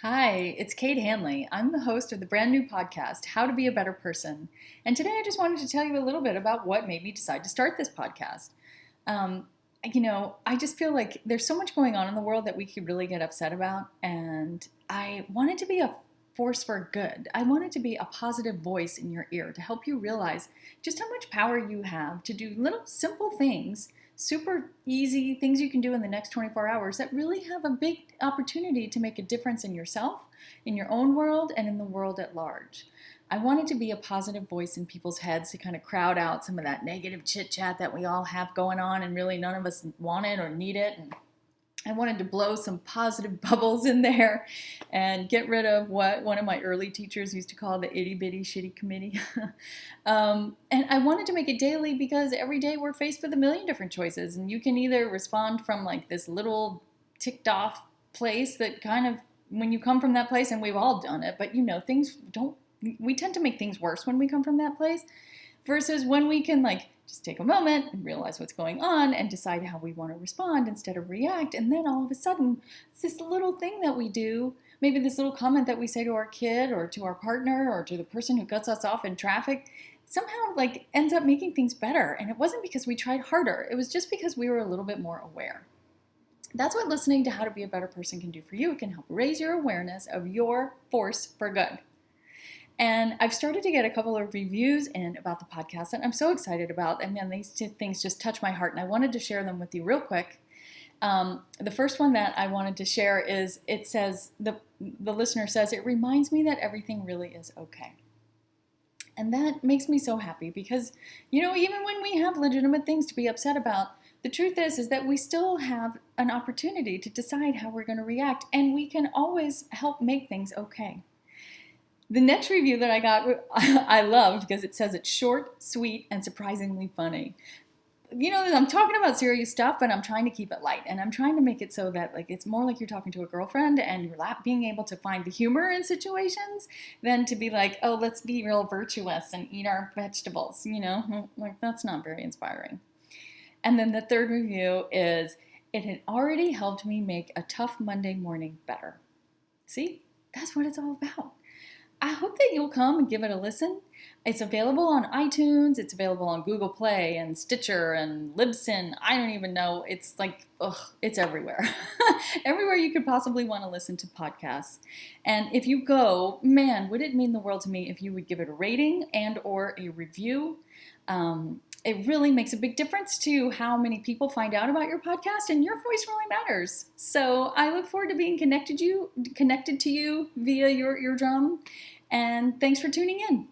Hi, it's Kate Hanley. I'm the host of the brand new podcast, How to Be a Better Person. And today I just wanted to tell you a little bit about what made me decide to start this podcast. Um, I just feel like there's so much going on in the world that we could really get upset about. And I wanted to be a force for good. I wanted to be a positive voice in your ear to help you realize just how much power you have to do little simple things, super easy things you can do in the next 24 hours that really have a big opportunity to make a difference in yourself, in your own world, and in the world at large. I wanted to be a positive voice in people's heads to kind of crowd out some of that negative chit chat that we all have going on and really none of us want it or need it. And I wanted to blow some positive bubbles in there and get rid of what one of my early teachers used to call the itty bitty shitty committee. And I wanted to make it daily because every day we're faced with a million different choices. And you can either respond from like this little ticked off place that kind of, when you come from that place, and we've all done it, but things don't, we tend to make things worse when we come from that place versus when we can just take a moment and realize what's going on and decide how we want to respond instead of react. And then all of a sudden, it's this little thing that we do, maybe this little comment that we say to our kid or to our partner or to the person who cuts us off in traffic, somehow ends up making things better. And it wasn't because we tried harder. It was just because we were a little bit more aware. That's what listening to How to Be a Better Person can do for you. It can help raise your awareness of your force for good. And I've started to get a couple of reviews in about the podcast that I'm so excited about. And then these two things just touch my heart, and I wanted to share them with you real quick. The first one that I wanted to share is, it says, the listener says, "It reminds me that everything really is okay." And that makes me so happy because, even when we have legitimate things to be upset about, the truth is that we still have an opportunity to decide how we're going to react, and we can always help make things okay. The next review that I got, I loved because it says it's short, sweet, and surprisingly funny. I'm talking about serious stuff, but I'm trying to keep it light, and I'm trying to make it so that it's more like you're talking to a girlfriend and you're being able to find the humor in situations than to be like, oh, let's be real virtuous and eat our vegetables. That's not very inspiring. And then the third review is, "It had already helped me make a tough Monday morning better." See, that's what it's all about. I hope that you'll come and give it a listen. It's available on iTunes. It's available on Google Play and Stitcher and Libsyn. I don't even know. It's it's everywhere. Everywhere you could possibly want to listen to podcasts. And if you go, man, would it mean the world to me if you would give it a rating and or a review. It really makes a big difference to how many people find out about your podcast, and your voice really matters. So I look forward to being connected to you via your eardrum. And thanks for tuning in.